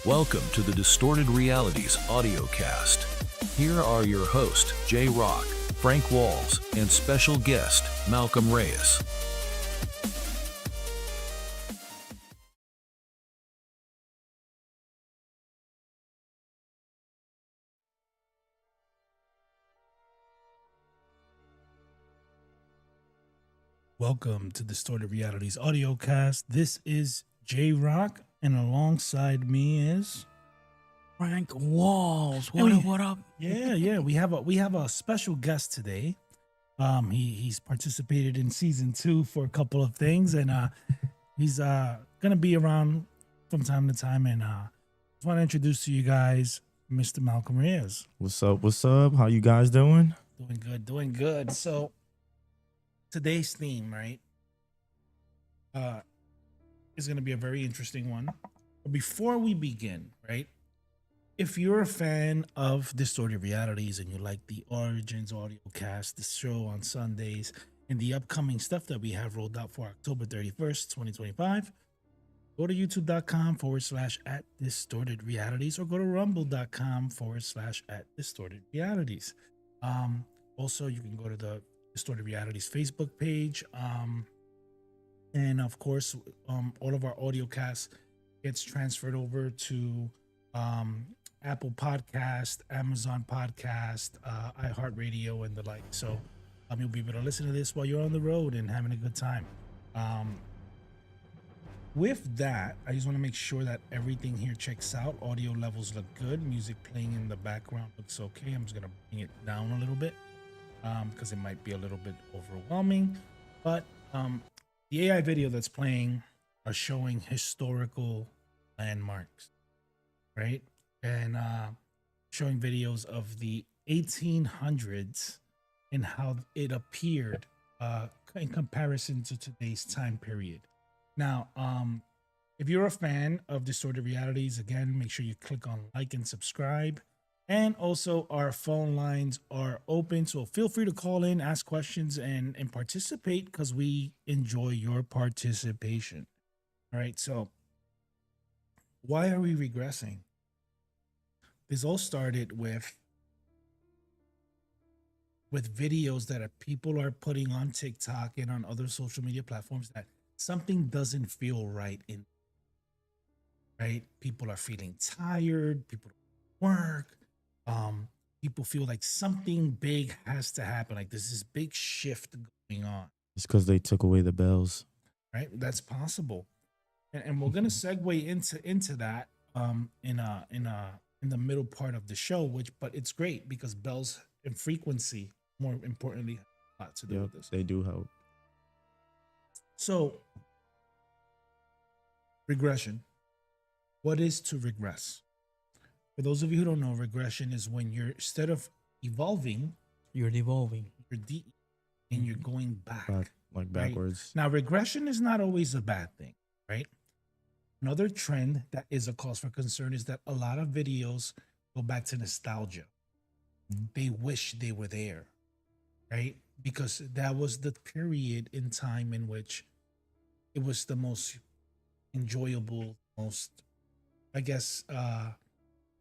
Welcome to the Distorted Realities audiocast. Here are your hosts, Jay Rock, Frank Walls, and special guest, Malcom Reyes. Welcome to Distorted Realities audiocast. This is J Rock, and alongside me is Frank Walls. What up? yeah. We have a special guest today. He's participated in season 2 for a couple of things, and he's gonna be around from time to time. And just want to introduce to you guys Mr. Malcom Reyes. What's up? What's up? How you guys doing? Doing good. So today's theme, right, is going to be a very interesting one. But before we begin, right, if you're a fan of Distorted Realities and you like the Origins audio cast, the show on Sundays, and the upcoming stuff that we have rolled out for October 31st, 2025, go to youtube.com/@distortedrealities or go to rumble.com/@distortedrealities. Also, you can go to the Distorted Realities Facebook page. And of course, all of our audio casts gets transferred over to Apple Podcast, Amazon Podcast, iHeartRadio, and the like. So you'll be able to listen to this while you're on the road and having a good time. With that, I just want to make sure that everything here checks out. Audio levels look good. Music playing in the background looks okay. I'm just going to bring it down a little bit, because it might be a little bit overwhelming, but the AI video that's playing are showing historical landmarks, right? And showing videos of the 1800s and how it appeared in comparison to today's time period. Now, if you're a fan of Distorted Realities, again, make sure you click on like and subscribe. And also our phone lines are open, so feel free to call in, ask questions, and participate, because we enjoy your participation. All right, so why are we regressing? This all started with videos that people are putting on TikTok and on other social media platforms that something doesn't feel right in, right? People are feeling tired, people don't work. People feel like something big has to happen, like there's this big shift going on. It's because they took away the bells. Right, that's possible, and we're gonna segue into that in the middle part of the show, but it's great because bells and frequency, more importantly, have a lot to do with this. They do help. So, regression. What is to regress? For those of you who don't know, regression is when you're, instead of evolving, You're devolving. and you're going back. Like backwards. Right? Now, regression is not always a bad thing, right? Another trend that is a cause for concern is that a lot of videos go back to nostalgia. They wish they were there, right? Because that was the period in time in which it was the most enjoyable, most, I guess,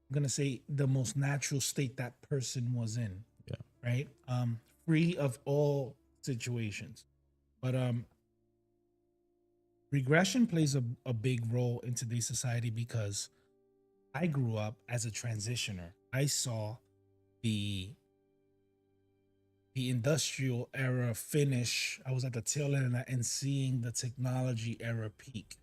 I'm gonna say the most natural state that person was in. Yeah. Right. Free of all situations. But regression plays a big role in today's society because I grew up as a transitioner. I saw the industrial era finish. I was at the tail end of that and seeing the technology era peak.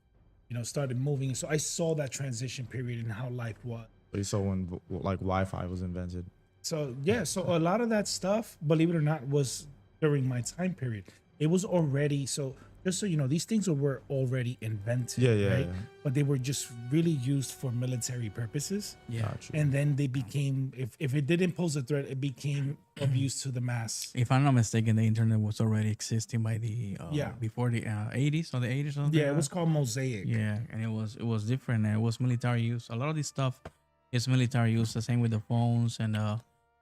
Started moving. So I saw that transition period and how life was. You saw when like Wi-Fi was invented. So yeah, so a lot of that stuff, believe it or not, was during my time period. It was already, so just so you know, these things were already invented, right? Yeah. But they were just really used for military purposes. Yeah. Gotcha. And then they became, if it didn't pose a threat, it became of use to the mass. If I'm not mistaken, the internet was already existing by the before the 80s or the 80s or something. Yeah, it was called Mosaic. Yeah, and it was different, and it was military use. A lot of this stuff is military use. The same with the phones and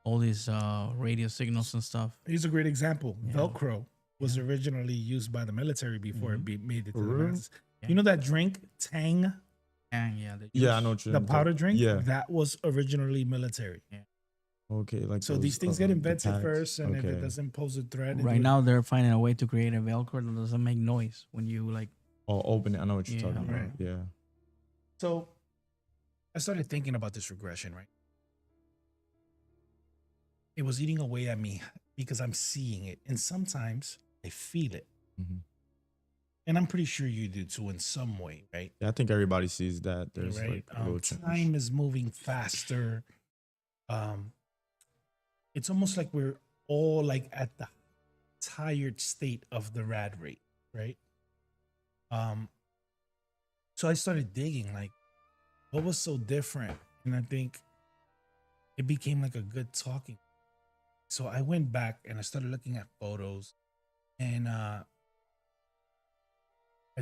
all these radio signals and stuff. Here's a great example. Yeah. Velcro was originally used by the military before it made it to the masses. Yeah. You know that drink, Tang? And yeah, the Yeah, I juice. know what you're The talking- powder drink, Yeah. that was originally military. Okay, like So those, these things get the invented packs. first, and if it Okay. doesn't pose a threat, it Right would- now, they're finding a way to create a Velcro that doesn't make noise when you like. Oh, open it. I know what you're Yeah, talking about. right. Yeah. So I started thinking about this regression, right? It was eating away at me because I'm seeing it, and sometimes I feel it, Mhm. and I'm pretty sure you do too in some way, right? Yeah, I think everybody sees that. There's Right. like a little change. Time is moving faster. It's almost like we're all like at the tired state of the rad rate, right? So I started digging, like, what was so different? And I think it became like a good talking. So I went back and I started looking at photos, and I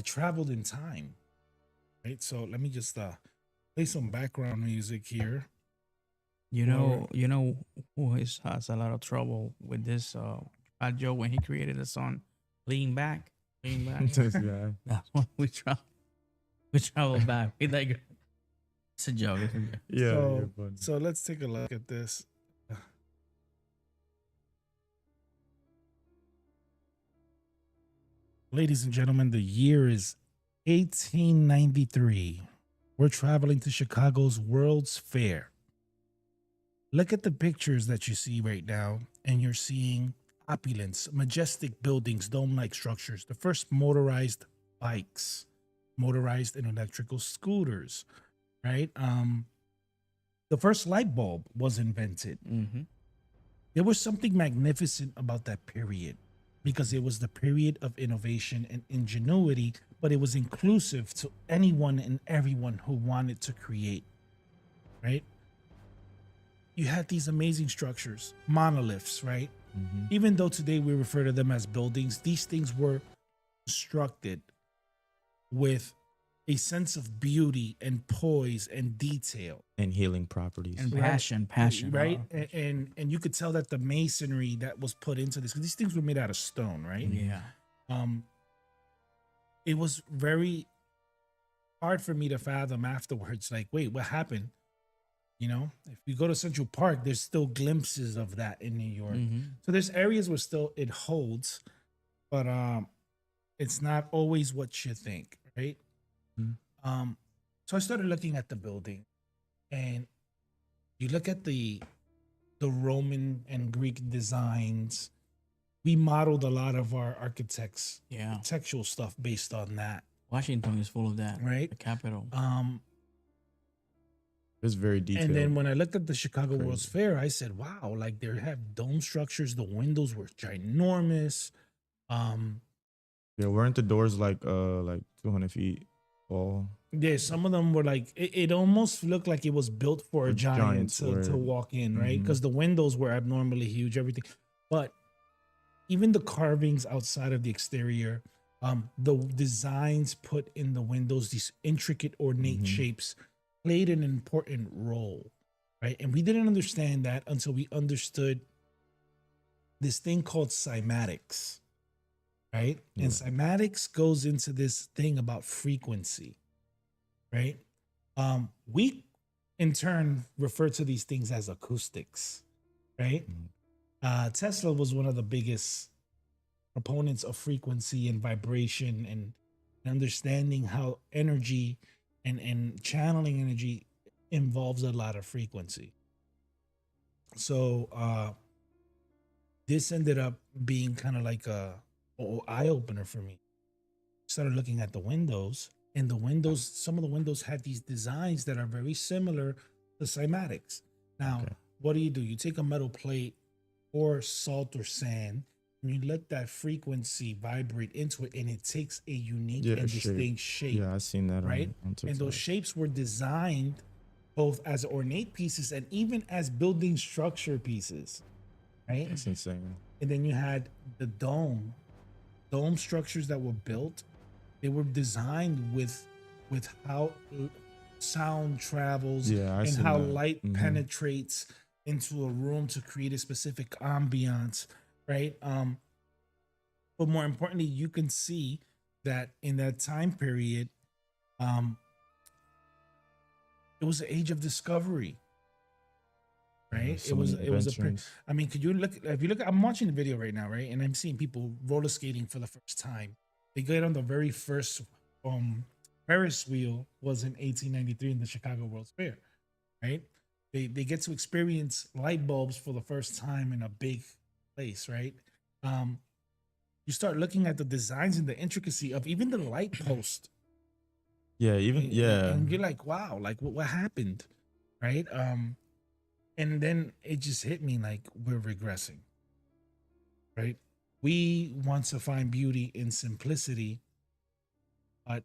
traveled in time, right? So let me just play some background music here. You know who has a lot of trouble with this. Fat Joe, when he created the song, lean back, lean back. Yeah. That's when we travel back. We like, it's a joke. It's a joke. Yeah. so, you're funny. so let's take a look at this. Ladies and gentlemen, the year is 1893. We're traveling to Chicago's World's Fair. Look at the pictures that you see right now, and you're seeing opulence, majestic buildings, dome-like structures, the first motorized bikes, motorized and electrical scooters, right? The first light bulb was invented. Mm-hmm. There was something magnificent about that period because it was the period of innovation and ingenuity, but it was inclusive to anyone and everyone who wanted to create, right? You had these amazing structures, monoliths, right? Mhm. Even though today we refer to them as buildings, these things were constructed with a sense of beauty and poise and detail, And healing properties. And Right. passion, right? Oh, And you could tell that the masonry that was put into this, because these things were made out of stone, right? yeah. It was very hard for me to fathom afterwards. Like, wait, what happened? You know, if you go to Central Park, there's still glimpses of that in New York. Mhm. So there's areas where still it holds, but it's not always what you think, right? Mm. So I started looking at the building, and you look at the Roman and Greek designs. We modeled a lot of our Yeah. architectural stuff based on that, Washington is full of that. right? The capital. It's very detailed. And then when I looked at the Chicago Crazy. World's Fair, I said, wow, like they have dome structures. The windows were ginormous. Yeah, weren't the doors like 200 feet tall? Yeah, some of them were like, it almost looked like it was built for a For giant giants, to or- walk in, right? Mhm. Because the windows were abnormally huge, everything. But even the carvings outside of the exterior, the designs put in the windows, these intricate, ornate Mhm. shapes, played an important role, right? And we didn't understand that until we understood this thing called cymatics, right? And Yeah. cymatics goes into this thing about frequency, right? We in turn refer to these things as acoustics, right? Tesla was one of the biggest proponents of frequency and vibration and understanding how energy and channeling energy involves a lot of frequency. So this ended up being kind of like a eye opener for me. Started looking at the windows, and the windows, some of the windows had these designs that are very similar to cymatics. Now, Okay. what do? You take a metal plate or salt or sand, and you let that frequency vibrate into it, and it takes a unique Yeah, and shape. distinct shape, Yeah, I seen that right? on TikTok. And those shapes were designed both as ornate pieces and even as building structure pieces, right? That's insane. And then you had the dome structures that were built. They were designed with how sound travels, Yeah, I and seen how that. light Mhm. penetrates into a room to create a specific ambiance, right? But more importantly, you can see that in that time period, It was the age of discovery, right? So many inventions. I mean, could you look? If you look, I'm watching the video right now, right, and I'm seeing people roller skating for the first time. They get on the very first Ferris wheel was in 1893 in the Chicago World's Fair, right? They get to experience light bulbs for the first time in a big place, right? You start looking at the designs and the intricacy of even the light post. Yeah, And you're like, wow, like what happened, right? And then it just hit me like we're regressing, right? We want to find beauty in simplicity, but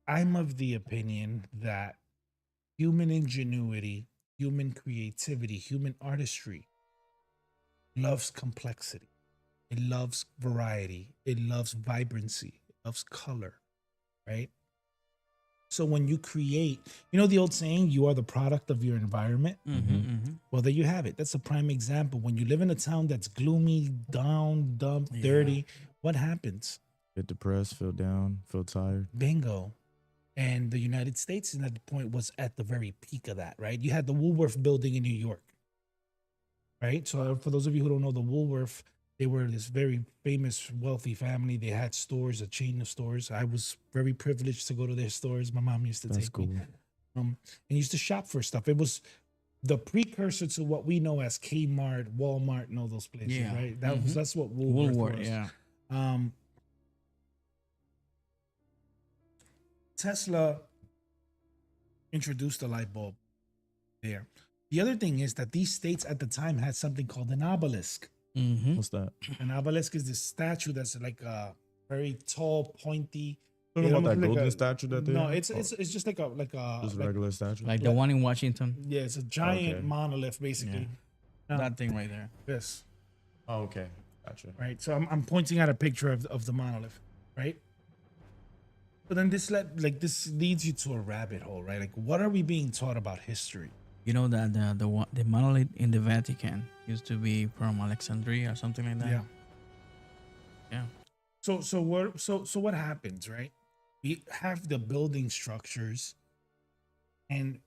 I'm of the opinion that human ingenuity, human creativity, human artistry loves complexity. It loves variety. It loves vibrancy. It loves color, right? So when you create, you know the old saying, you are the product of your environment? Well, there you have it. That's a prime example. When you live in a town that's gloomy, down, dumb, dirty, what happens? Get depressed, feel down, feel tired. Bingo. And the United States at that point was at the very peak of that, right? You had the Woolworth building in New York, right? So for those of you who don't know, the Woolworth, they were this very famous, wealthy family. They had stores, a chain of stores. I was very privileged to go to their stores. My mom used to That's take cool. me, and used to shop for stuff. It was the precursor to what we know as Kmart, Walmart, and all those places, Yeah. right? That's what Woolworth was. Yeah. Tesla introduced the light bulb there. The other thing is that these states at the time had something called an obelisk. What's that? An obelisk is this statue that's like a very tall, pointy. Talking it about that almost like golden a- statue that they No, have? it's just like a Just a like- regular statue. Like the one in Washington. yeah, it's a giant Okay. monolith basically. That thing right there. This, Oh, okay. Gotcha. right? So I'm pointing at a picture of the monolith, right? But then this leads you to a rabbit hole, right? Like, what are we being taught about history? You know that the monolith in the Vatican used to be from Alexandria or something like that. Yeah. So what happens, right? We have the building structures, and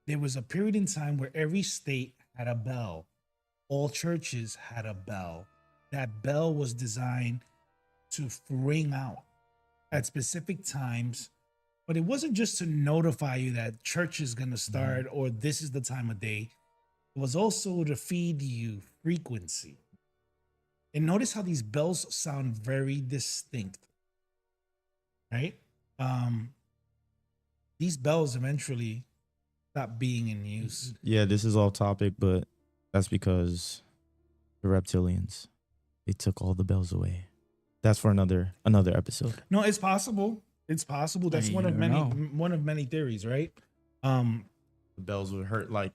there was a period in time where every state had a bell. All churches had a bell. That bell was designed to ring out at specific times, but it wasn't just to notify you that church is going to start or this is the time of day. It was also to feed you frequency. And notice how these bells sound very distinct, right? These bells eventually stopped being in use. Yeah, this is off topic, but that's because the reptilians, they took all the bells away. That's for another episode. No, it's possible. It's possible. That's You one of never many know. one of many theories, right? The bells would hurt, like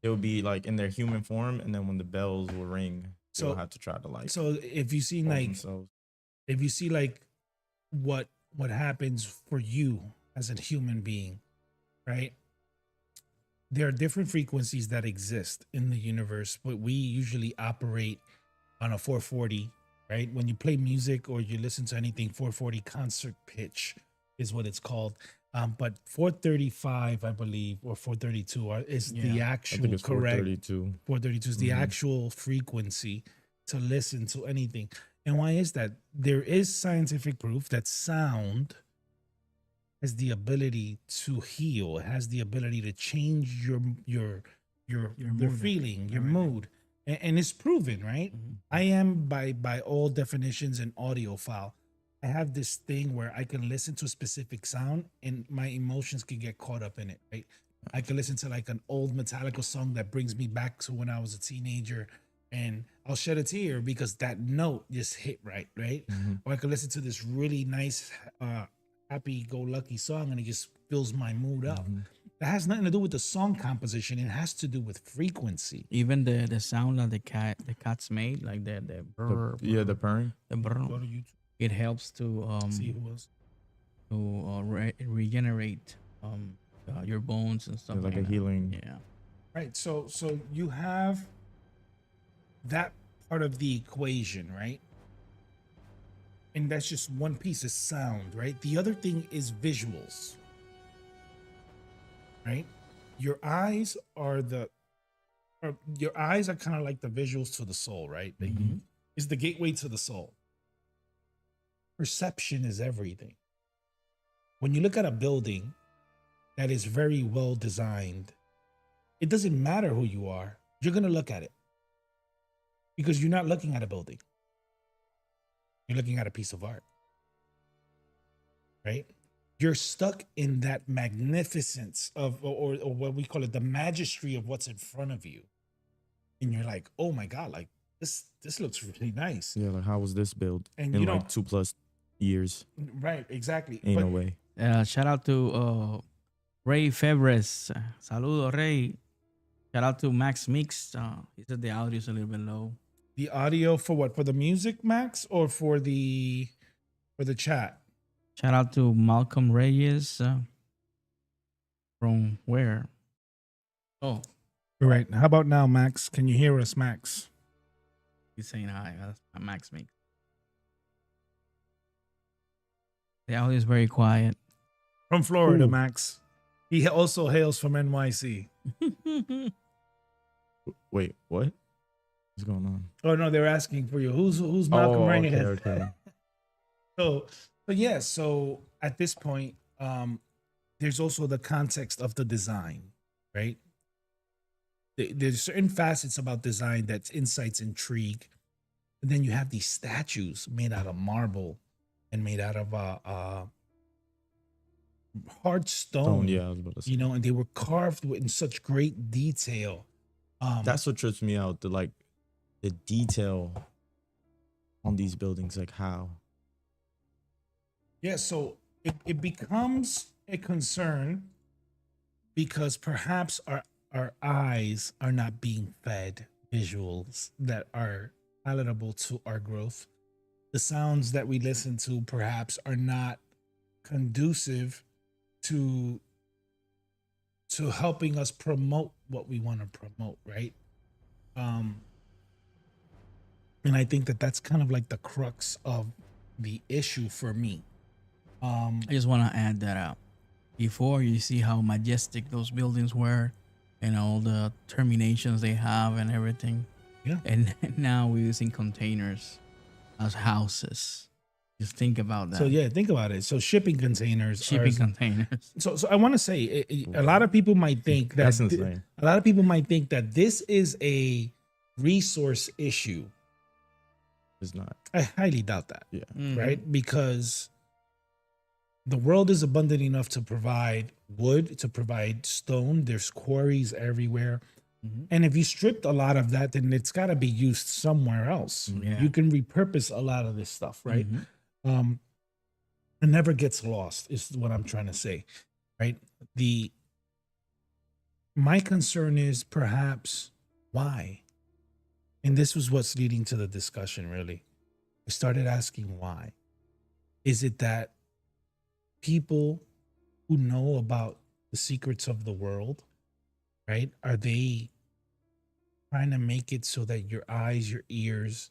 they would be like in their human form, and then when the bells will ring, So- they'll have to try to like So if you see hold like themselves. if you see like what happens for you as a human being, right? There are different frequencies that exist in the universe, but we usually operate on a 440, right? When you play music or you listen to anything, 440 concert pitch is what it's called. But 435, I believe, or 432 is the Yeah. I think actual it's correct. 432. 432 is the Mhm. actual frequency to listen to anything. And why is that? There is scientific proof that sound has the ability to heal. It has the ability to change your mood. feeling, your Everything. mood. And it's proven, right? Mhm. I am by all definitions an audiophile. I have this thing where I can listen to a specific sound and my emotions can get caught up in it, right? I can listen to like an old Metallica song that brings me back to when I was a teenager and I'll shed a tear because that note just hit right? Mhm. Or I can listen to this really nice, happy-go-lucky song and it just fills my mood up. Mhm. That has nothing to do with the song composition. It has to do with frequency. Even the sound that the cats made, like the brr, Yeah, the purring. the brr, Go to YouTube, it helps to see who else. regenerate your bones and stuff It's like a that. healing. Yeah. Right. So you have that part of the equation, right? And that's just one piece is sound, right? The other thing is visuals. right? Your eyes are your eyes are kind of like the visuals to the soul, right? Is the gateway to the soul. Perception is everything. When you look at a building that is very well designed, it doesn't matter who you are. You're going to look at it because you're not looking at a building. You're looking at a piece of art, right? You're stuck in that magnificence of, or what we call it, the majesty of what's in front of you. And you're like, oh my God, like this looks really nice. Yeah, like how was this built And in you like don't- 2+ years? Right, exactly. Ain't But no way. Shout out to Ray Febres. Saludo, Ray. Shout out to Max Mix. He said the audio is a little bit low. the audio for what? For the music, Max, or for the chat? Shout out to Malcom Reyes. From where? Oh, All right. How about now, Max? Can you hear us, Max? he's saying hi. That's Max Mix. The audio is very quiet. From Florida, Ooh. Max. He also hails from NYC. Wait, what? What's going on? Oh no, they're asking for you. Who's Malcolm Reyes? okay. So yeah, so at this point, there's also the context of the design, right? There's certain facets about design that's insights, intrigue, and then you have these statues made out of marble and made out of hard stone. Yeah, I was about to say. You know, and they were carved in such great detail. That's what trips me out. The detail on these buildings, like how. Yeah, so it becomes a concern because perhaps our eyes are not being fed visuals that are palatable to our growth. The sounds that we listen to perhaps are not conducive to helping us promote what we want to promote, right? And I think that that's kind of like the crux of the issue for me. I just want to add that before you see how majestic those buildings were and all the terminations they have and everything. Yeah. And now we're using containers as houses. Just think about that. So yeah, think about it. So shipping containers. Shipping are, containers. so I want to say a lot of people might think that That's insane. a lot of people might think that this is a resource issue. It's not. I highly doubt that, Yeah. Mhm. right? Because the world is abundant enough to provide wood, to provide stone. There's quarries everywhere. Mhm. And if you stripped a lot of that, then it's got to be used somewhere else. Yeah. You can repurpose a lot of this stuff, right? Mhm. It never gets lost, is what I'm trying to say, right? My concern is perhaps why, and this was what's leading to the discussion. Really, I started asking why. Is it that people who know about the secrets of the world, right? Are they trying to make it so that your eyes, your ears,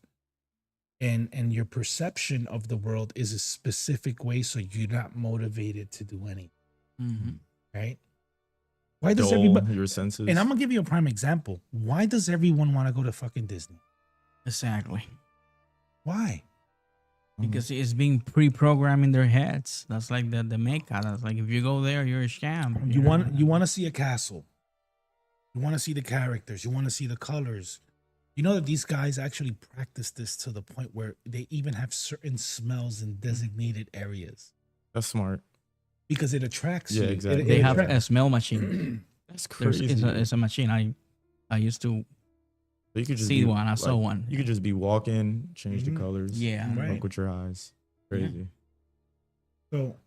and your perception of the world is a specific way, so you're not motivated to do anything, Mhm. right? Why does Dull everybody? your senses. And I'm gonna give you a prime example. Why does everyone want to go to fucking Disney? Exactly. Why? Because it's being pre-programmed in their heads. That's like the Mecca. That's like if you go there, you're a scam. You want to see a castle. You want to see the characters. You want to see the colors. You know that these guys actually practice this to the point where they even have certain smells in designated areas That's smart. because it attracts Yeah, you. exactly. They have attracts- a smell machine. That's There's, crazy. it's a machine. I used to So you could just see be, one. I saw one. You could just be walking, change Mhm. the colors. Yeah. Right. Fuck with your eyes. Crazy. So,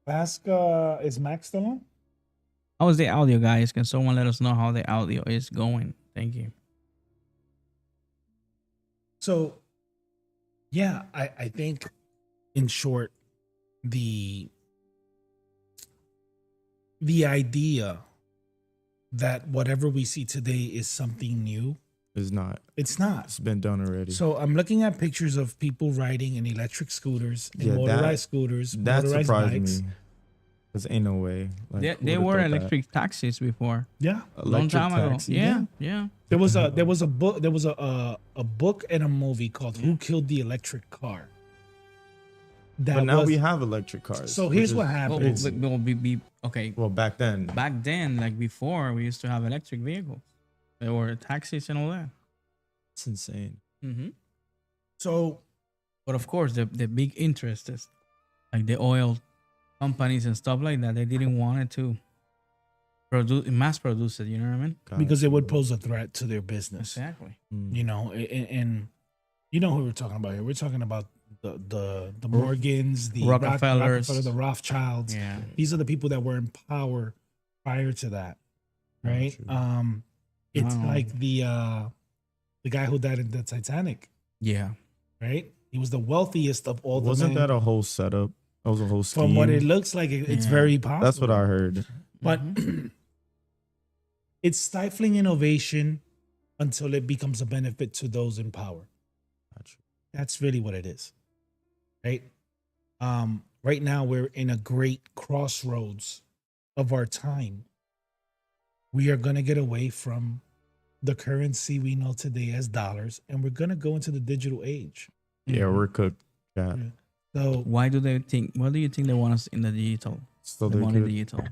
ask is Max still on? How is the audio, guys? Can someone let us know how the audio is going? Thank you. So, yeah, I think, in short, the idea that whatever we see today is something new, It's not. it's not. It's been done already. So I'm looking at pictures of people riding in electric scooters and Yeah, motorized scooters, that motorized surprised bikes. me. Cause ain't no way. Like, They, who they would've were thought that? electric taxis before. Yeah. Long time ago. taxi? Yeah. There was a book. There was a book and a movie called "Who Killed the Electric Car." That But now was, we have electric cars. So which here's what is- Well, happens. okay. Well, back then. Back then, like before, we used to have electric vehicles. There were taxis and all that. It's insane. Mm-hmm. So But of course, the big interest is like the oil companies and stuff like that. They didn't want it to mass produce it. You know what I mean? because it would pose a threat to their business. Exactly. You know, and you know who we're talking about here. We're talking about the Morgans, the Rockefellers. the Rothschilds. Yeah. These are the people that were in power prior to that, right? True. It's Wow. like the guy who died in the Titanic, Yeah. right? He was the wealthiest of all the Wasn't men. that a whole setup? That was a whole scheme. From what it looks like, it's Yeah. very possible. That's what I heard. But Mhm. it's stifling innovation until it becomes a benefit to those in power. Gotcha. That's really what it is, right? Right now we're in a great crossroads of our time. We are going to get away from the currency we know today as dollars, and we're going to go into the digital age. Yeah, we're cooked. Yeah. So Why do they think? Why do you think they want us in the digital? So The they money could, digital.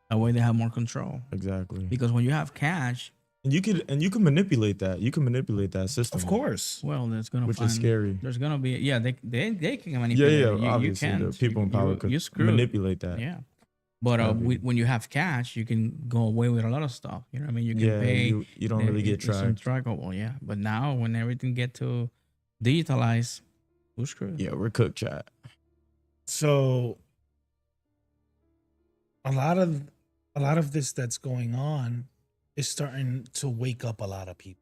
That way they have more control. exactly. Because when you have cash, And you can manipulate that. You can manipulate that system. of course, well, there's gonna Which is scary. There's gonna be they can Yeah, manipulate. yeah. it. You Obviously, can't. the people in power could you screwed. manipulate that. Yeah. But That'd be- when you have cash, you can go away with a lot of stuff. You know what I mean? You can Yeah, pay. you don't really get It's tracked. untrackable, yeah. But now when everything get to digitalized, who's screwed? Yeah, we're cooked, chat. so a lot of this that's going on is starting to wake up a lot of people,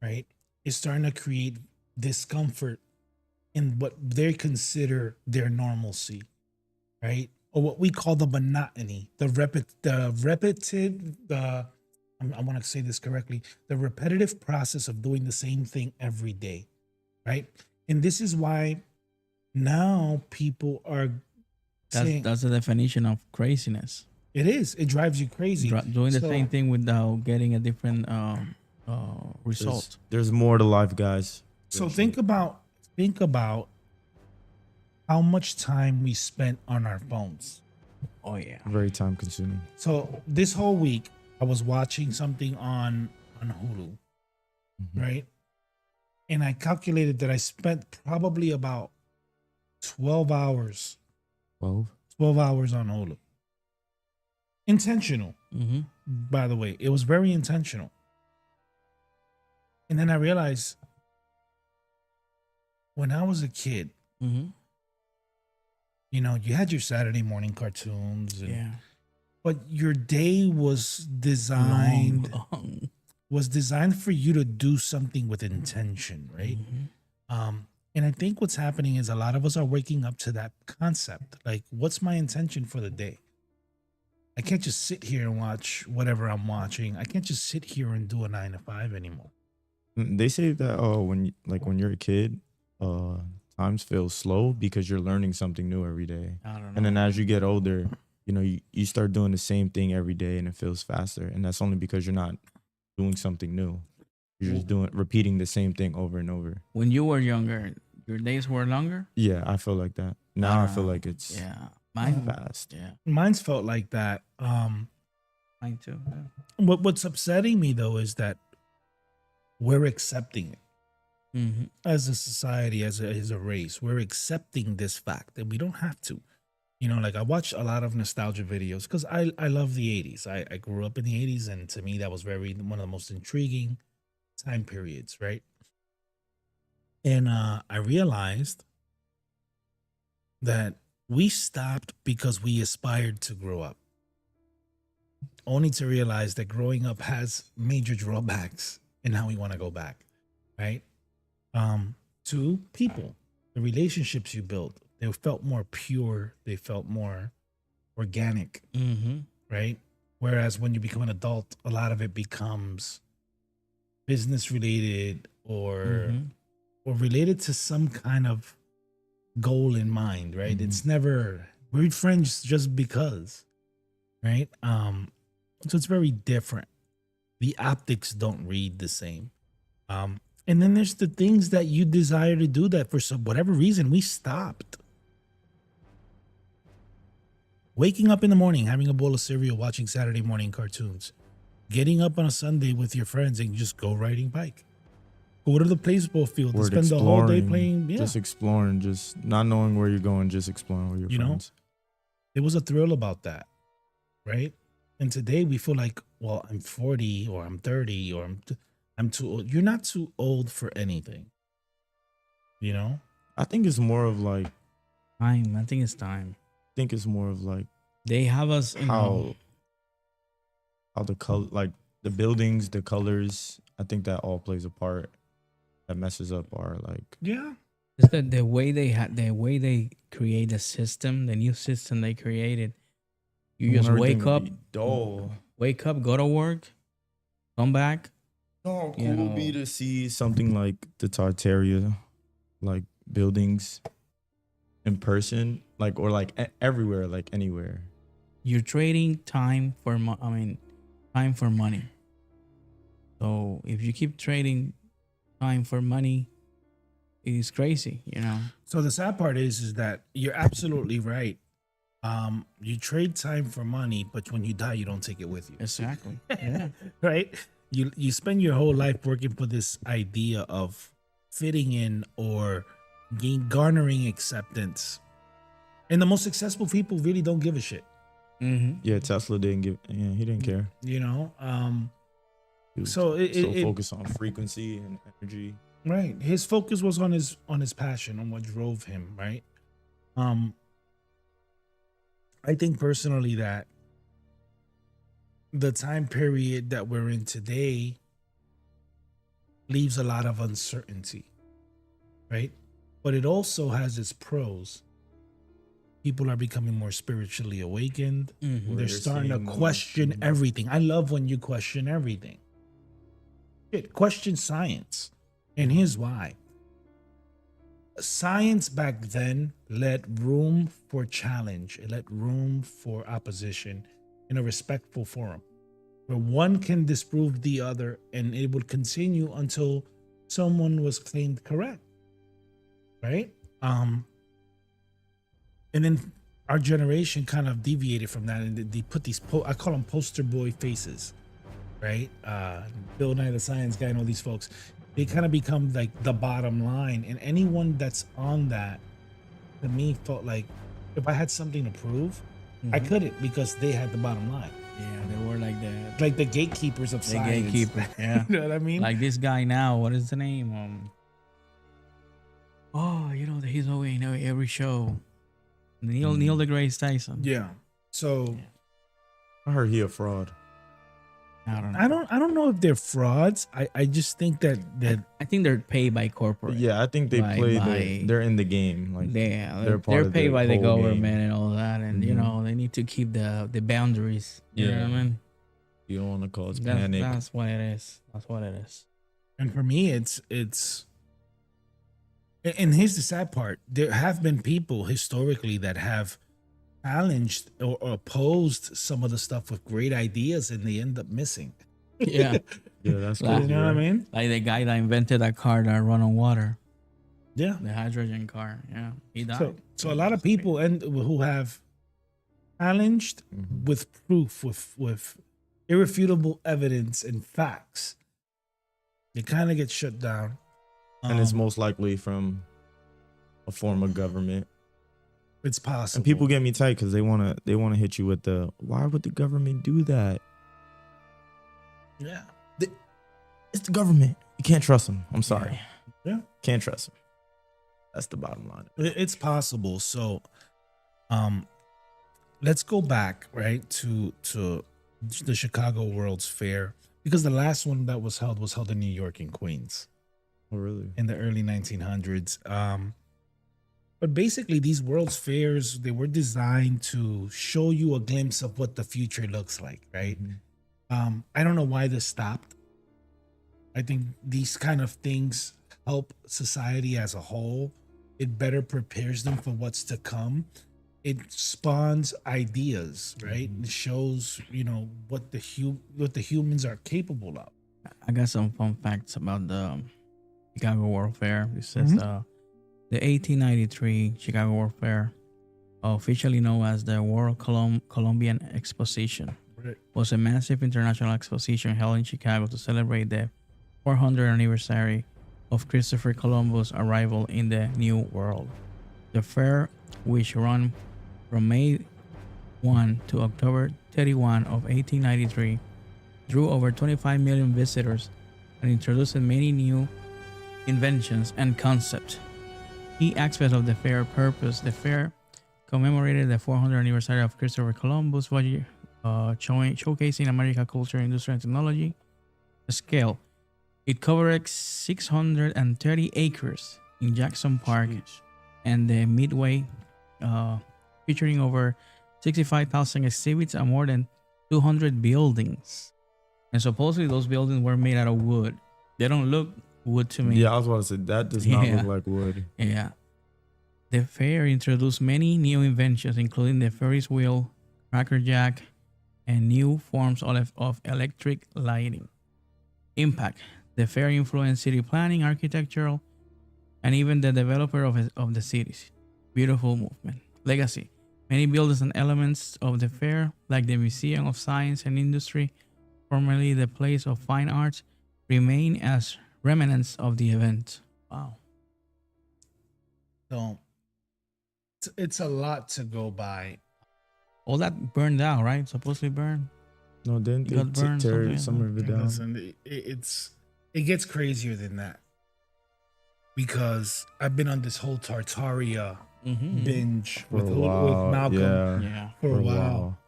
right? It's starting to create discomfort in what they consider their normalcy, right? Or what we call the monotony, I want to say this correctly, the repetitive process of doing the same thing every day, right? And this is why now people are saying That's the definition of craziness. it drives you crazy. Doing the So- same thing without getting a different result. There's more to life, guys. So think about how much time we spent on our phones. Oh yeah. Very time consuming. So this whole week I was watching something on Hulu, Mhm. right? And I calculated that I spent probably about 12 hours 12. on Hulu. Intentional, Mm-hmm. by the way. It was very intentional. And then I realized when I was a kid, Mm-hmm. you know, you had your Saturday morning cartoons, and, Yeah. but your day was designed Long. for you to do something with intention, right? Mhm. And I think what's happening is a lot of us are waking up to that concept. Like, what's my intention for the day? I can't just sit here and watch whatever I'm watching. I can't just sit here and do a 9 to 5 anymore. They say that when you're a kid, times feel slow because you're learning something new every day. I don't know. And then as you get older, you start doing the same thing every day and it feels faster. And that's only because you're not doing something new. You're just repeating the same thing over and over. When you were younger, your days were longer. Yeah, I feel like that. Now I feel like it's Yeah. Mine. fast. Yeah. Mine's felt like that. Mine too. Yeah. What's upsetting me though is that we're accepting it Mm-hmm. as a society, as a race. We're accepting this fact that we don't have to. You know, like I watch a lot of nostalgia videos because I love the 80s. I grew up in the 80s, and to me that was one of the most intriguing time periods, right? And I realized that we stopped because we aspired to grow up, only to realize that growing up has major drawbacks and how we want to go back, right? To people, the relationships you built, they felt more pure, they felt more organic, Mm-hmm. right? Whereas when you become an adult, a lot of it becomes business related or Mm-hmm. related to some kind of goal in mind, right? Mhm. It's never we're friends just because, right? So it's very different. The optics don't read the same. And then there's the things that you desire to do that for some whatever reason we stopped. Waking up in the morning, having a bowl of cereal, watching Saturday morning cartoons, getting up on a Sunday with your friends and just go riding bike. Go to the baseball field and Word spend the whole day exploring, playing. Yeah, just exploring, just not knowing where you're going, just exploring with your You know? friends. there was a thrill about that, right? And today we feel like, well, I'm 40 or I'm 30 or I'm too old. You're not too old for anything, you know? I think it's more of like, Time. I think it's time. They have us, how the color, like the buildings, the colors. I think that all plays a part. That messes up our like. Yeah. it's the way they create the system, the new system they created. You I want just everything wake to up, be dull. go to work, come back. No, You cool would be know. to see something like the Tartaria, like buildings in person, like or like everywhere, like anywhere. You're trading time for time for money. So if you keep trading time for money, it's crazy, you know. So the sad part is that you're absolutely right. You trade time for money, but when you die, you don't take it with you. Exactly. Yeah. Right? You spend your whole life working for this idea of fitting in or garnering acceptance. And the most successful people really don't give a shit. Mm-hmm. Yeah, Tesla didn't give. Yeah, he didn't care. You know? He was So it focused on frequency and energy. right. His focus was on his passion, on what drove him, right? I think personally that the time period that we're in today leaves a lot of uncertainty, right? But it also has its pros. People are becoming more spiritually awakened. Mm-hmm. They're We're starting to seeing more- question Mhm. everything. I love when you question everything. Shit, question science. And here's why. Science back then let room for challenge. It let room for opposition in a respectful forum where one can disprove the other and it would continue until someone was claimed correct. Right? And then our generation kind of deviated from that and they put these I call them poster boy faces, right? Bill Nye the Science Guy and all these folks, they kind of become like the bottom line, and anyone that's on that to me felt like if I had something to prove, I couldn't because they had the bottom line, Yeah, they were like the gatekeepers of the science. gatekeeper. Yeah. You know what I mean? Like this guy now, what is the name? He's always in every show. Neil deGrasse Tyson. Yeah. So I heard he a fraud. I don't know. I don't know if they're frauds. I just think that I think they're paid by corporate. Yeah, I think they they're in the game. Like They're part of paid the by the whole government game. and all that, and you Mhm. know they need to keep the boundaries. You know what I Yeah. mean? You don't want to cause That's, panic. that's what it is. That's what it is. And for me, it's and here's the sad part. There have been people historically that have challenged or opposed some of the stuff with great ideas and they end up missing. Yeah, Yeah, that's Like, crazy. You know what I right? mean? like the guy that invented that car that run on water, Yeah. the hydrogen car. Yeah, he died. So a lot of people who have challenged Mhm. with proof, with irrefutable evidence and facts, they kind of get shut down. And it's Um, most likely from a form of government. it's possible. And people get me tight because they wanna hit you with the why would the government do that? yeah. It's the government. You can't trust them. I'm sorry. Yeah. Can't trust them. That's the bottom line. It's possible. So, let's go back right to the Chicago World's Fair because the last one that was held in New York and Queens Oh, really? in the early 1900s. But basically, these World's Fairs they were designed to show you a glimpse of what the future looks like, right? I don't know why this stopped. I think these kind of things help society as a whole it better prepares them for what's to come. It spawns ideas, right? It shows, what the humans are capable of. I got some fun facts about the Chicago World Fair. It says the 1893 Chicago World Fair, officially known as the World Columbian Exposition, Right. was a massive international exposition held in Chicago to celebrate the 400th anniversary of Christopher Columbus' arrival in the New World. The fair, which ran from May 1 to October 31 of 1893, drew over 25 million visitors and introduced many new inventions and concepts. Key aspects of the fair purpose: the fair commemorated the 400th anniversary of Christopher Columbus' voyage, showcasing American culture, industry, and technology. The scale: it covered 630 acres in Jackson Park and the Midway, featuring over 65,000 exhibits and more than 200 buildings. And supposedly those buildings were made out of wood. They don't look wood to me. Yeah, I was about to say that does not look like wood. Yeah. The fair introduced many new inventions, including the Ferris wheel, crackerjack, and new forms of electric lighting. Impact: the fair influenced city planning, architectural, and even the developer of the cities. Beautiful movement. Legacy: many buildings and elements of the fair, like the Museum of Science and Industry, formerly the Place of Fine Arts, remain as remnants of the event. Wow. So it's a lot to go by. All that burned out, right? Supposedly burned. No, didn't It got they burned, tear something some like of it down? Listen, it gets crazier than that, because I've been on this whole Tartaria binge For with a while, Malcolm Yeah. for a while.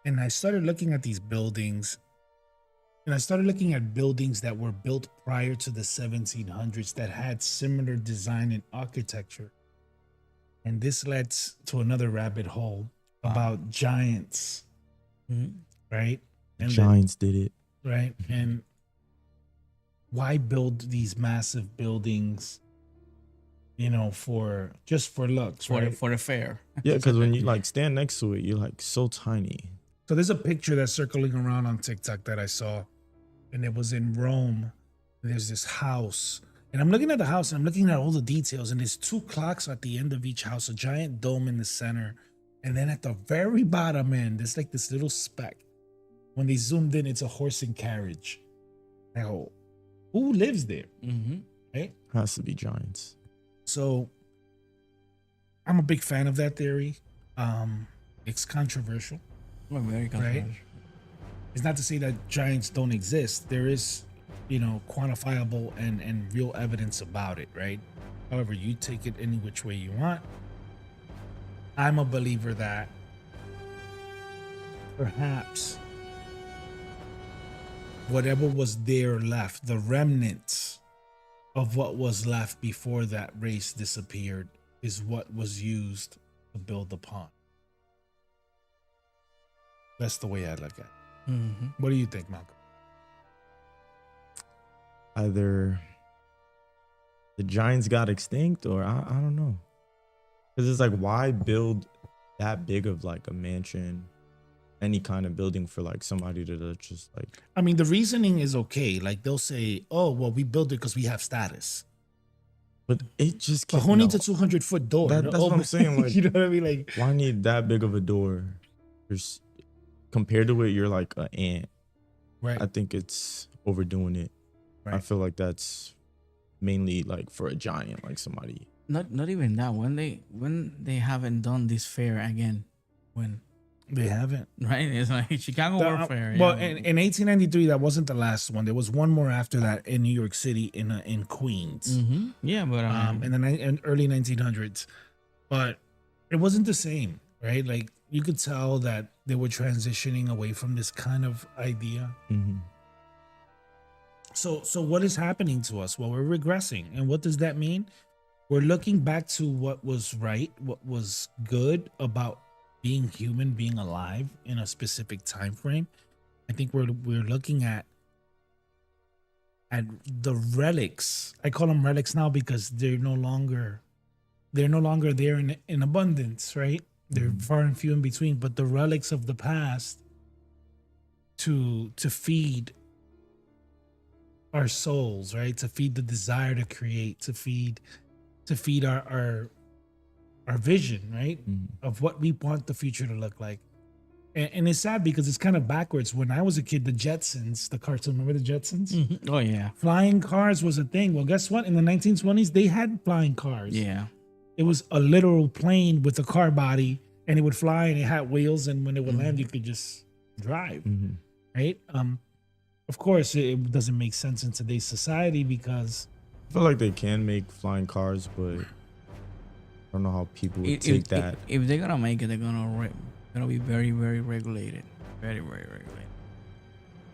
And I started looking at these buildings, and I started looking at buildings that were built prior to the 1700s that had similar design and architecture. And this led to another rabbit hole about giants, right? The And Giants did it. right? And why build these massive buildings, for looks, right? For the fair. Yeah, because when you like stand next to it, you're like so tiny. So there's a picture that's circling around on TikTok that I saw, and it was in Rome. There's this house, and I'm looking at the house and I'm looking at all the details, and there's two clocks at the end of each house, a giant dome in the center, and then at the very bottom end, there's like this little speck. When they zoomed in, it's a horse and carriage. I go, who lives there? Right? Has to be Giants. So I'm a big fan of that theory. It's controversial. Very controversial. It's not to say that giants don't exist. There is, quantifiable and real evidence about it, right? However, you take it any which way you want. I'm a believer that perhaps whatever was there left, the remnants of what was left before that race disappeared, is what was used to build upon. That's the way I look at it. What do you think, Malcolm? Either the Giants got extinct, or I don't know. Because it's like, why build that big of like a mansion, any kind of building for like somebody to just like. I mean, the reasoning is okay. Like they'll say, "Oh, well, we built it because we have status." But it just. But who needs a 200-foot door? That's what I'm saying. Like, you know what I mean? Like, why need that big of a door? There's, compared to it, you're like an ant. right? I think it's overdoing it. I Right. feel like that's mainly like for a giant, like somebody. Not even that. When they haven't done this fair again, when They haven't. right? It's like Chicago World Fair. Well, in 1893, that wasn't the last one. There was one more after that in New York City, in Queens, yeah, but in early 1900s. But it wasn't the same, right? Like you could tell that they were transitioning away from this kind of idea. Mm-hmm. So what is happening to us? Well, we're regressing. And what does that mean? We're looking back to what was right, what was good about being human, being alive in a specific time frame. I think we're looking at the relics. I call them relics now because they're no longer they're no longer there in abundance, right? They're far and few in between, but the relics of the past to feed our souls, right? To feed the desire to create, to feed our vision, right? Of what we want the future to look like. And it's sad because it's kind of backwards. When I was a kid, the Jetsons, the cartoon, remember the Jetsons? Oh yeah. Flying cars was a thing. Well, guess what? In the 1920s, they had flying cars. Yeah. It was a literal plane with a car body, and it would fly, and it had wheels, and when it would land, you could just drive, right? Of course, it doesn't make sense in today's society because I feel like they can make flying cars, but I don't know how people would take that. If they're gonna make it, they're gonna be very, very regulated. Very, very regulated.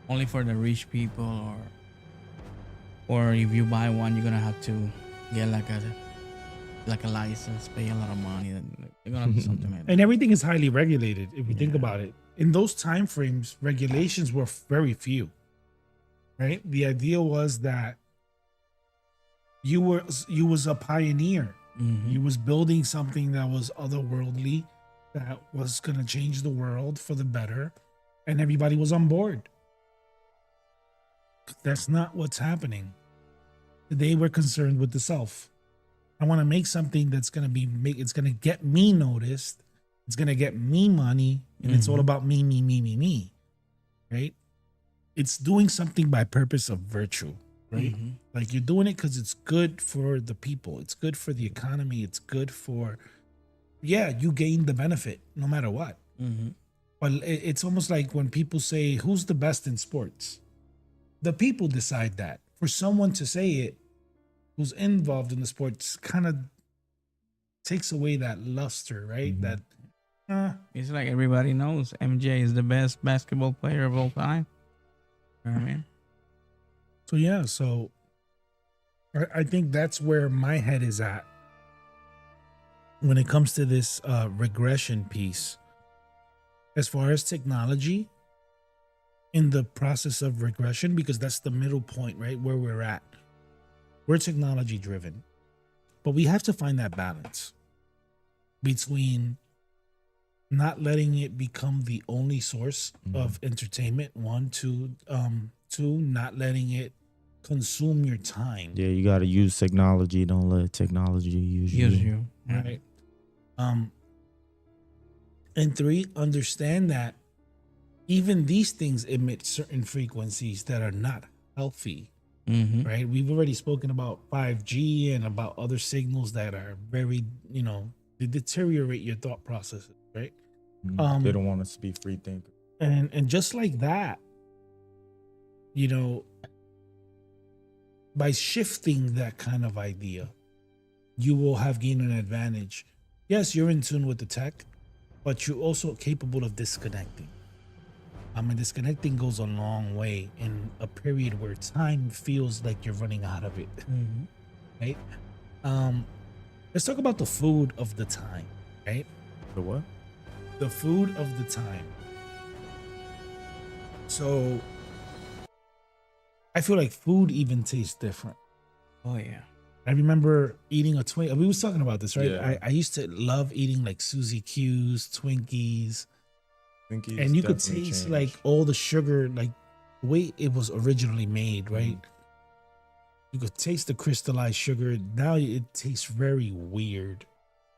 Only for the rich people, or if you buy one, you're gonna have to get like a license, pay a lot of money. They're gonna do something like that. and everything is highly regulated. If you think about it, in those time frames, regulations were very few. Right? The idea was that you was a pioneer. You was building something that was otherworldly, that was gonna change the world for the better, and everybody was on board. That's not what's happening. Today we're concerned with the self. I want to make something that's gonna it's gonna get me noticed, it's gonna get me money, and it's all about me. Right? It's doing something by purpose of virtue, right? Like you're doing it because it's good for the people. It's good for the economy. It's good for, you gain the benefit no matter what. But it's almost like when people say, who's the best in sports? The people decide that. For someone to say it, who's involved in the sports, kind of takes away that luster, right? That It's like everybody knows MJ is the best basketball player of all time. You know what I mean? So I think that's where my head is at when it comes to this regression piece. As far as technology, in the process of regression, because that's the middle point, right? Where we're at. We're technology driven, but we have to find that balance between not letting it become the only source of entertainment. One, two, not letting it consume your time. Yeah, you got to use technology. Don't let technology use you. Right. And three, understand that even these things emit certain frequencies that are not healthy. Right. We've already spoken about 5G and about other signals that are very, they deteriorate your thought processes. Right. They don't want us to be free thinkers. And just like that, by shifting that kind of idea, you will have gained an advantage. Yes, you're in tune with the tech, but you're also capable of disconnecting. Disconnecting goes a long way in a period where time feels like you're running out of it. Right? Let's talk about the food of the time, right? The what? The food of the time. So I feel like food even tastes different. Oh yeah. I remember eating a Twinkie. We was talking about this, right? Yeah. I used to love eating like Suzy Q's, Twinkies. Twinkies And you could definitely taste changed. like all the sugar, like the way it was originally made, right? You could taste the crystallized sugar. Now it tastes very weird.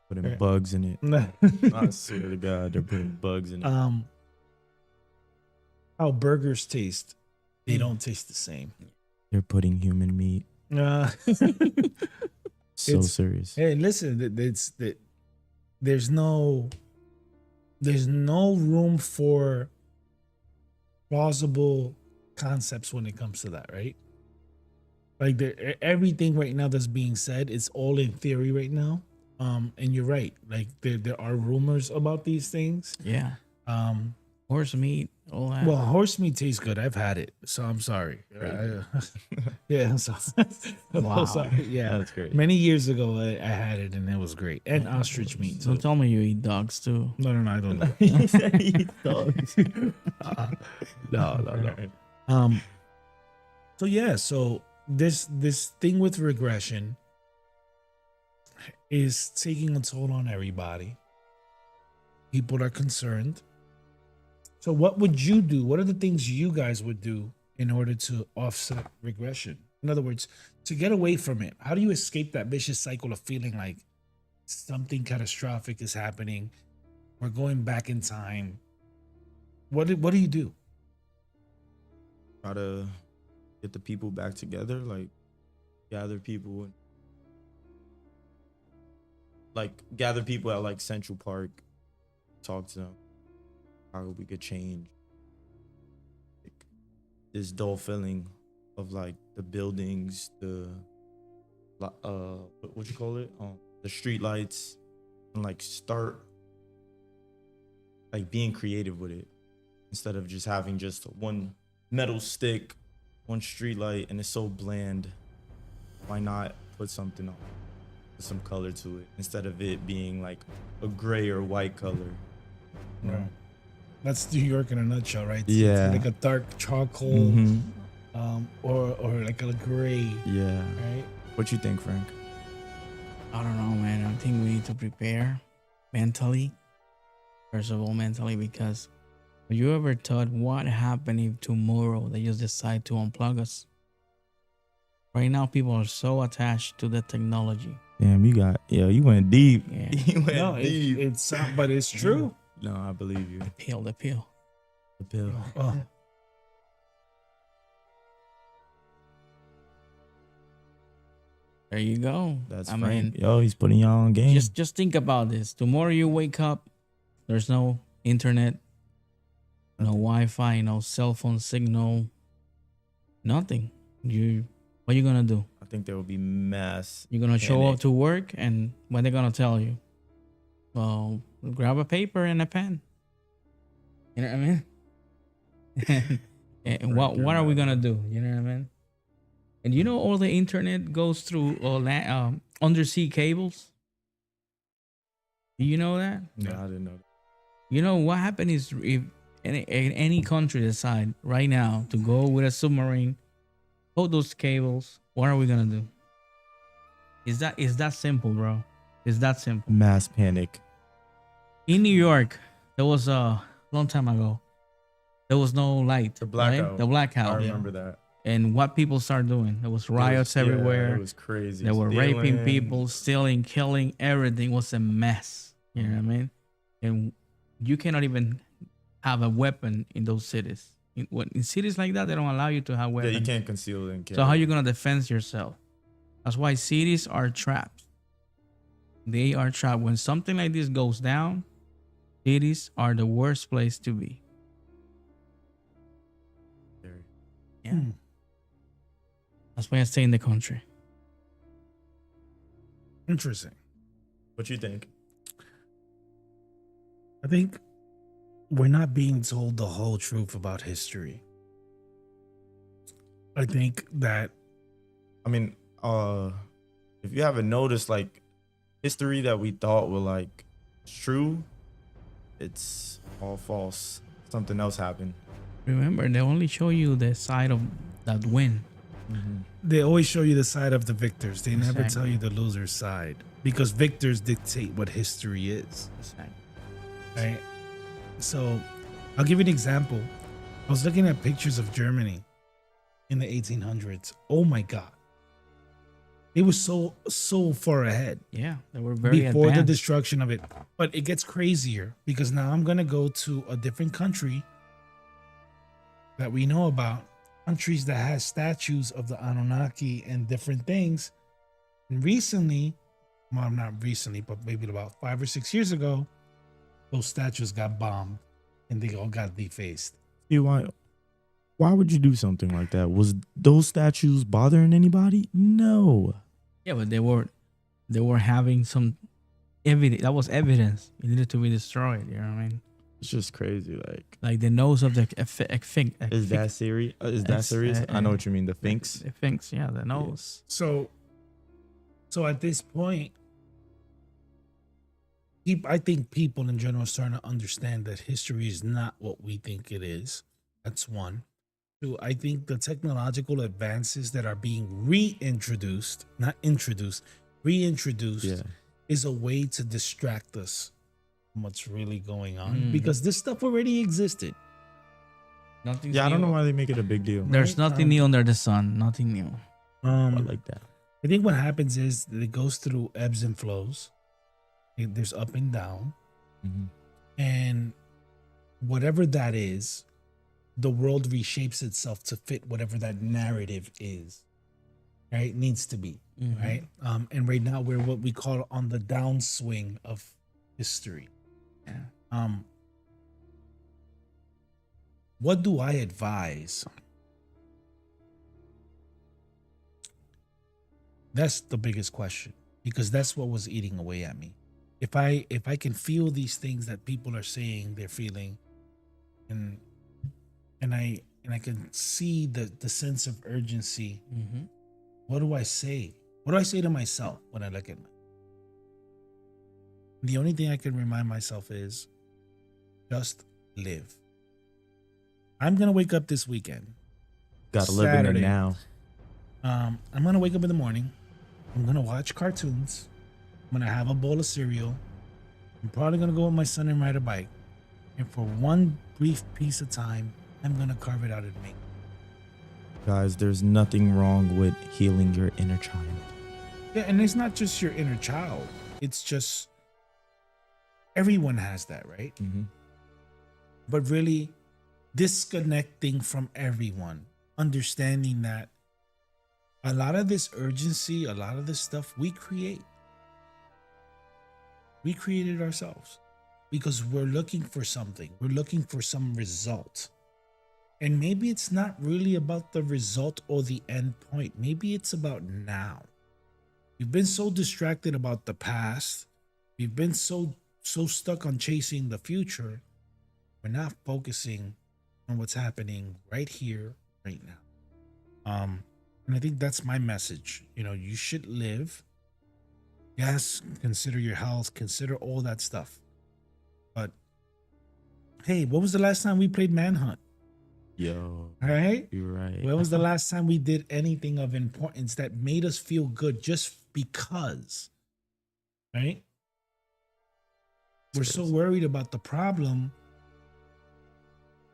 Putting bugs in it. I swear to God, they're putting bugs in it. How burgers taste, they don't taste the same. They're putting human meat. So serious. Hey, listen, there's no room for plausible concepts when it comes to that, right? Like everything right now that's being said is all in theory right now. And you're right. Like there are rumors about these things. Yeah. Horse meat, all that. Well, horse meat tastes good. I've had it, so I'm sorry. Yeah, so Wow. sorry. Yeah, That's great. Many years ago, I had it and it was great. And ostrich meat. Don't Too. tell me you eat dogs too. No, I don't know. He said he eats dogs. No. So this thing with regression is taking a toll on everybody. People are concerned. So, what would you do? What are the things you guys would do in order to offset regression? In other words, to get away from it, how do you escape that vicious cycle of feeling like something catastrophic is happening? We're going back in time. What do you do? Try to get the people back together, like gather people and like gather people at like Central Park, talk to them how we could change like, this dull feeling of like the buildings, the what you call it, the street lights, and like start like being creative with it instead of just having just one metal stick, one street light, and it's so bland. Why not put something on, put some color to it instead of it being like a gray or white color? You know? Right. That's New York in a nutshell, right? Yeah. It's like a dark charcoal, or like a gray. Yeah. Right. What you think, Frank? I don't know, man. I think we need to prepare mentally. First of all, mentally, because have you ever thought what happened if tomorrow they just decide to unplug us? Right now, people are so attached to the technology. Damn, you went deep. Yeah. You went No, deep. it's but it's true. No, I believe you. The pill. The pill. Oh. There you go. That's I Frank. mean, Yo, he's putting y'all on game. just think about this. Tomorrow you wake up, there's no internet, no Wi-Fi, no cell phone signal, nothing. What you gonna do? I think there will be mass. You're gonna show panic. up to work, and what they're gonna tell you? Well, grab a paper and a pen. You know what I mean? and what are we gonna do? You know what I mean? And you know all the internet goes through undersea cables. Do you know that? No, I didn't know. You know what happened is if any country decide right now to go with a submarine, hold those cables, what are we gonna do? Is that simple, bro? It's that simple. Mass panic. In New York, there was a long time ago. There was no light. The blackout. Right? The blackout. I remember that. And what people started doing? There was riots everywhere. It was crazy. They were raping Stealing. people, stealing, killing. Everything was a mess. You know what I mean? And you cannot even have a weapon in those cities. In cities like that, they don't allow you to have Yeah, weapons. you can't conceal it. So how are you gonna defend yourself? That's why cities are trapped. They are trapped. When something like this goes down, cities are the worst place to be. Yeah. That's why I stay in the country. Interesting. What you think? I think we're not being told the whole truth about history. I think that I mean, if you haven't noticed, like history that we thought were like true, it's all false. Something else happened. Remember, they only show you the side of that win. they always show you the side of the victors. They never Exactly. tell you the loser's side because victors dictate what history is. Right? So I'll give you an example. I was looking at pictures of Germany in the 1800s. Oh my God. It was so far ahead Yeah, they were very before the advanced. destruction of it. But it gets crazier because now I'm going to go to a different country that we know about, countries that has statues of the Anunnaki and different things. And recently, well, not recently, but maybe about 5 or 6 years ago, those statues got bombed and they all got defaced. See, why would you do something like that? Was those statues bothering anybody? No. Yeah, but they were having some evidence. That was evidence. It needed to be destroyed. You know what I mean? It's just crazy. Like the nose of the Is that serious? Is that serious? I know what you mean. The Finks. The Finks, yeah, the nose. So at this point, I think people in general are starting to understand that history is not what we think it is. That's one. Two, I think the technological advances that are being reintroduced, not introduced, reintroduced Yeah. is a way to distract us from what's really going on Mm. because this stuff already existed. Nothing's Yeah, I don't new. know why they make it a big deal. There's Right, nothing new under the sun. Nothing new. I like that. I think what happens is that it goes through ebbs and flows. There's up and down, Mhm. and whatever that is, the world reshapes itself to fit whatever that narrative is. Right, needs to be Mhm. right. And right now we're what we call on the downswing of history. Yeah. What do I advise? That's the biggest question because that's what was eating away at me. If I can feel these things that people are saying they're feeling, and I can see the sense of urgency. Mm-hmm. What do I say? What do I say to myself when I look at it? The only thing I can remind myself is just live. I'm gonna wake up this weekend. Gotta live in Saturday. it now. I'm gonna wake up in the morning. I'm gonna watch cartoons. I'm gonna have a bowl of cereal. I'm probably gonna go with my son and ride a bike. And for one brief piece of time, I'm gonna carve it out and make. Guys, there's nothing wrong with healing your inner child. Yeah, and it's not just your inner child. It's just everyone has that, right? Mm-hmm. But really disconnecting from everyone, understanding that a lot of this urgency, a lot of this stuff we create. We created ourselves because we're looking for something. We're looking for some result. And maybe it's not really about the result or the end point. Maybe it's about now. We've been so distracted about the past. We've been so stuck on chasing the future. We're not focusing on what's happening right here, right now. And I think that's my message. You know, you should live. Yes, consider your health, consider all that stuff. But hey, what was the last time we played Manhunt? Yo, All right. you're right. When was the last time we did anything of importance that made us feel good just because? Right? We're so worried about the problem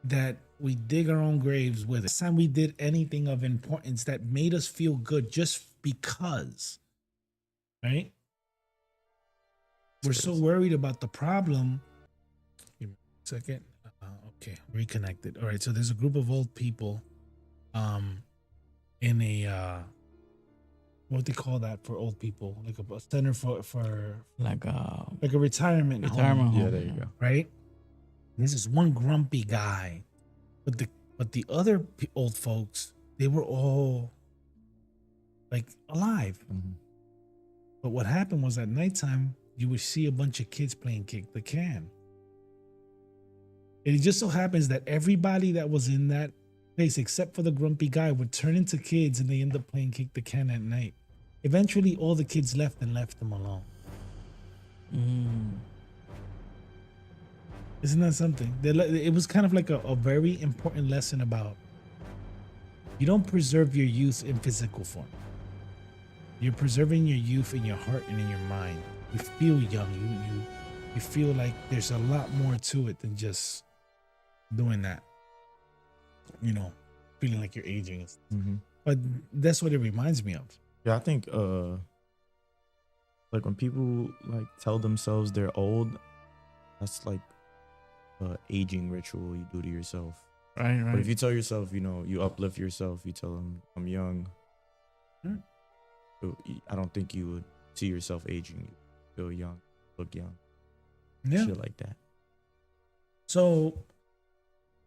that we dig our own graves with it. Last time we did anything of importance that made us feel good just because. Right? We're so worried about the problem. Give me a second. Okay, reconnected. All right, so there's a group of old people in a what they call that for old people, like a center for Like a retirement home, retirement home. Yeah, there you go. right? This is one grumpy guy, but the other old folks, they were all like alive. Mm-hmm. But what happened was at nighttime, you would see a bunch of kids playing kick the can. And it just so happens that everybody that was in that place, except for the grumpy guy, would turn into kids and they end up playing kick the can at night. Eventually, all the kids left and left them alone. Mm. Isn't that something? It was kind of like a very important lesson about you don't preserve your youth in physical form. You're preserving your youth in your heart and in your mind. You feel young. You feel like there's a lot more to it than just doing that. You know, feeling like you're aging. Mm-hmm. But that's what it reminds me of. Yeah, I think like when people like tell themselves they're old, that's like aging ritual you do to yourself. Right, But if right. you tell yourself, you know, you uplift yourself, you tell them I'm young. Hmm. I don't think you would see yourself aging. You feel young, look young, Yeah. shit like that. So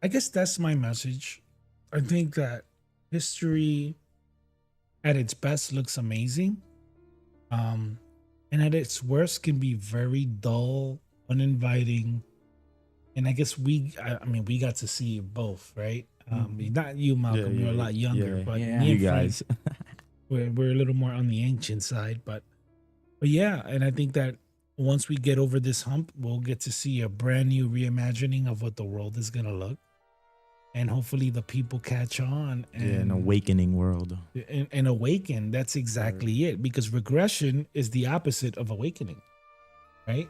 I guess that's my message. I think that history at its best looks amazing. And at its worst can be very dull, uninviting. And I guess I mean, we got to see both, right? Not you, Malcolm, you're a lot younger, but Yeah. me You and Frank, guys. we're a little more on the ancient side, but yeah, and I think that once we get over this hump, we'll get to see a brand new reimagining of what the world is gonna look. and hopefully the people catch on and an awakening world. and awaken. That's exactly it, because regression is the opposite of awakening, right?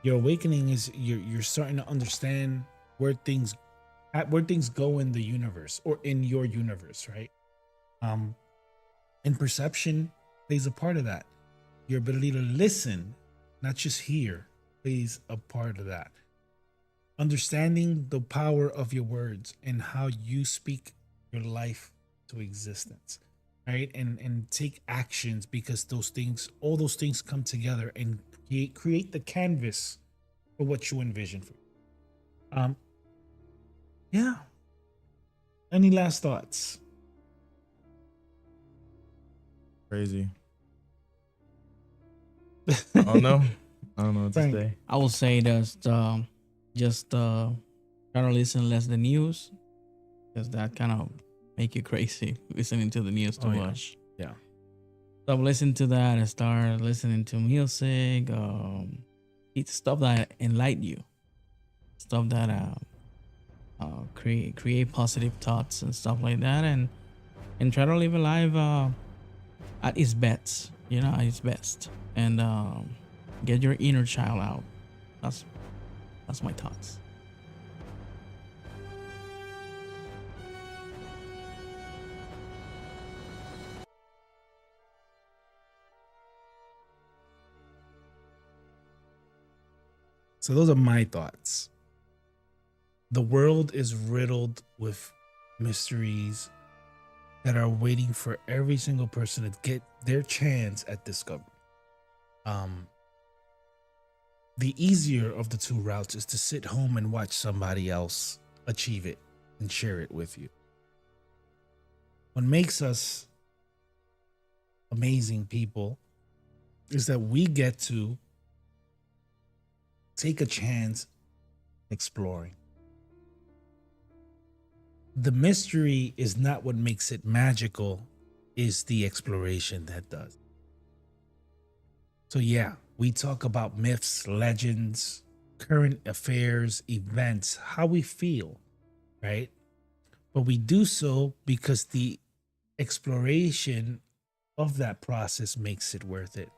Your awakening is you're starting to understand where things go in the universe or in your universe, right? And perception plays a part of that. Your ability to listen, not just hear, plays a part of that. Understanding the power of your words and how you speak your life to existence, right? And take actions, because all those things come together and create the canvas for what you envision for you. Yeah. Any last thoughts? Crazy. I don't know. I don't know what to Frank. say. I will say that just try to listen less the news, because that kind of make you crazy listening to the news too Oh, yeah. much. Yeah. Stop listening to that and start listening to music. It's stuff that enlighten you, stuff that create positive thoughts and stuff like that, and try to live a life at its best, at its best, and get your inner child out. That's my thoughts. So those are my thoughts. The world is riddled with mysteries that are waiting for every single person to get their chance at discovery. The easier of the two routes is to sit home and watch somebody else achieve it and share it with you. What makes us amazing people is that we get to take a chance exploring. The mystery is not what makes it magical, is the exploration that does. So yeah, we talk about myths, legends, current affairs, events, how we feel, right? But we do so because the exploration of that process makes it worth it,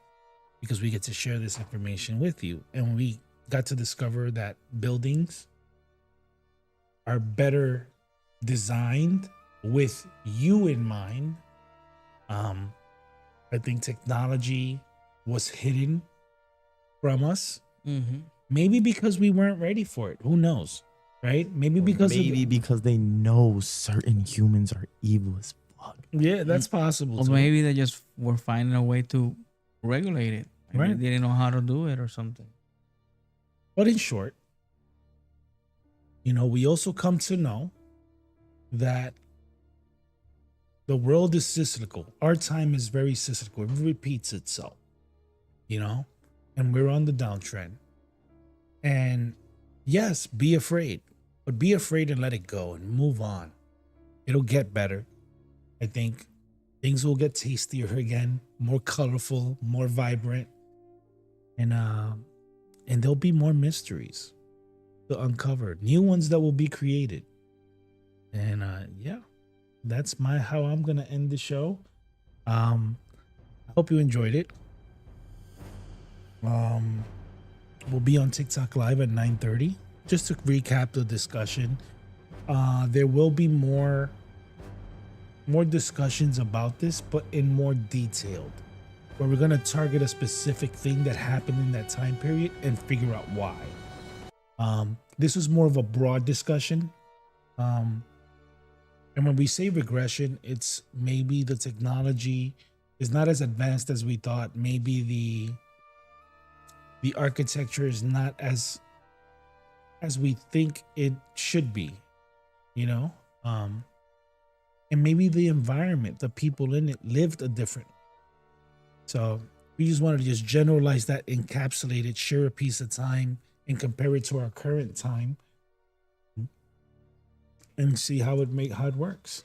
because we get to share this information with you. And we got to discover that buildings are better designed with you in mind. I think technology was hidden from us, maybe because we weren't ready for it. Who knows, right? Maybe because they know certain humans are evil as fuck. Yeah, that's possible. Or too. maybe they just were finding a way to regulate it. Maybe Right. they didn't know how to do it or something. But in short, we also come to know that the world is cyclical. Our time is very cyclical. It repeats itself, and we're on the downtrend. And yes, be afraid, but be afraid and let it go and move on. It'll get better. I think things will get tastier again, more colorful, more vibrant, and there'll be more mysteries to uncover, new ones that will be created. And yeah, that's how I'm gonna end the show. I hope you enjoyed it. We'll be on TikTok live at 9:30. Just to recap the discussion, there will be more discussions about this, but in more detailed, where we're gonna target a specific thing that happened in that time period and figure out why. This was more of a broad discussion. And when we say regression, it's maybe the technology is not as advanced as we thought. Maybe the architecture is not as we think it should be, and maybe the environment, the people in it lived a different. So we just wanted to just generalize that, encapsulate it, share a piece of time, and compare it to our current time, and see how it works.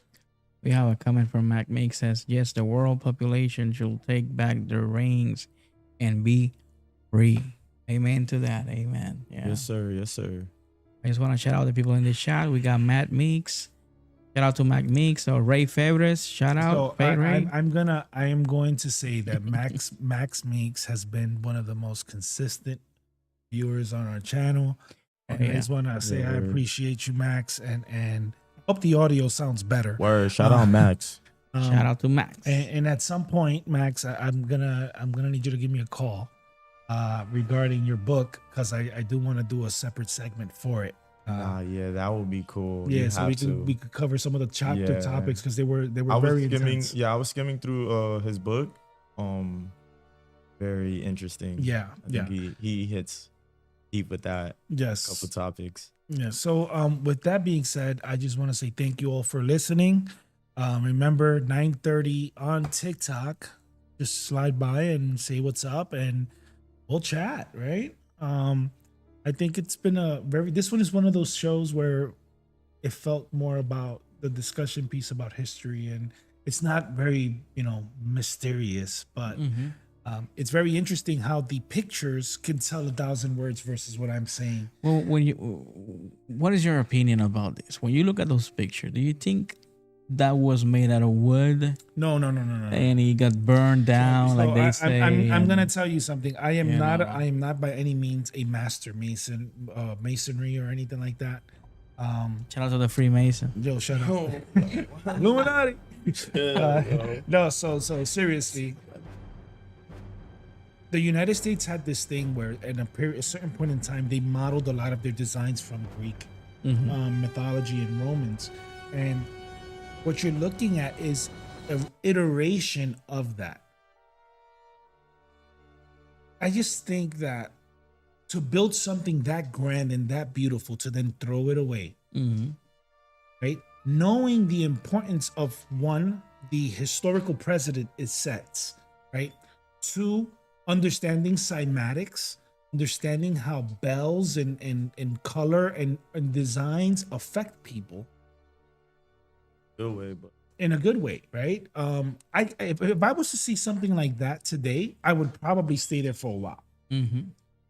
We have a comment from Mac Make says, yes, the world population should take back their reins and be free. Amen to that. Amen. Yeah. Yes, sir. Yes, sir. I just want to shout out the people in the chat. We got Matt Meeks. Shout out to Mac Meeks or Ray Febres. Shout out. So Ray. I am going to say that Max Meeks has been one of the most consistent viewers on our channel. And I just want to say I appreciate you, Max, and hope the audio sounds better. Word. Shout out Max. Shout out to Max. And at some point, Max, I'm gonna need you to give me a call regarding your book, because I do want to do a separate segment for it. Yeah, that would be cool. Yeah, You so have we could cover some of the chapter topics, because they were I very was skimming. intense. Yeah, I was skimming through his book. Very interesting. Yeah, I think he hits deep with that. Yes. Couple topics. Yeah. So with that being said, I just want to say thank you all for listening. Remember 9:30 on TikTok. Just slide by and say what's up, and we'll chat, right? I think it's been this one is one of those shows where it felt more about the discussion piece about history, and it's not very, mysterious, but it's very interesting how the pictures can tell 1,000 words versus what I'm saying. Well, what is your opinion about this? When you look at those pictures, do you think that was made out of wood? No. And he got burned down, like they say. I'm gonna tell you something. I am not by any means a master mason, masonry or anything like that. Shout out to the Freemason. Yo, shut up. Illuminati. No, so seriously, the United States had this thing where at a certain point in time, they modeled a lot of their designs from Greek mythology and Romans, and what you're looking at is an iteration of that. I just think that to build something that grand and that beautiful, to then throw it away, right? Knowing the importance of, one, the historical precedent it sets, right? Two, understanding cymatics, understanding how bells and color and designs affect people. Good way, but In a good way, right? If I was to see something like that today, I would probably stay there for a while,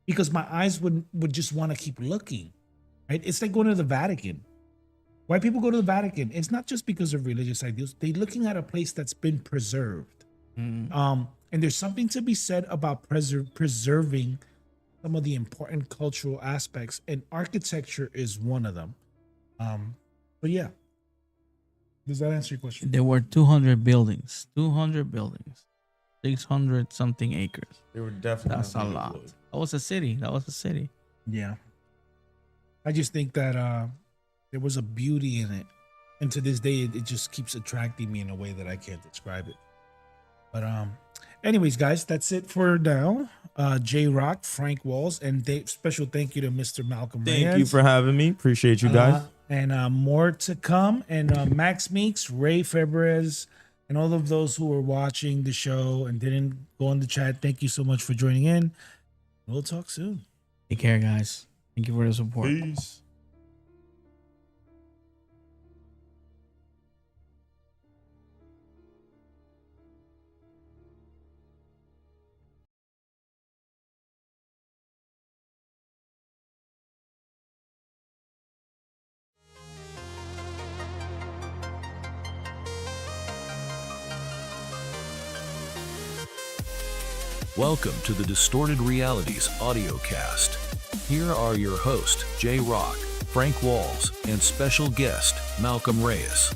because my eyes would just want to keep looking, right? It's like going to the Vatican. Why people go to the Vatican? It's not just because of religious ideals. They're looking at a place that's been preserved, and there's something to be said about preserving some of the important cultural aspects, and architecture is one of them. But yeah. Does that answer your question? There were 200 buildings, 600 something acres. they were definitely. That's a lot. That was a city. Yeah. I just think that there was a beauty in it. And to this day, it just keeps attracting me in a way that I can't describe it. But anyways, guys, that's it for now. J Rock, Frank Walls, and special thank you to Mr. Malcom Reyes. Thank you for having me. Appreciate you guys. And more to come. And Max Meeks, Ray Febres, and all of those who were watching the show and didn't go in the chat, thank you so much for joining in. We'll talk soon. Take care, guys. Thank you for the support. Peace. Welcome to the Distorted Realities audiocast. Here are your host, J Rock, Frank Walls, and special guest, Malcom Reyes.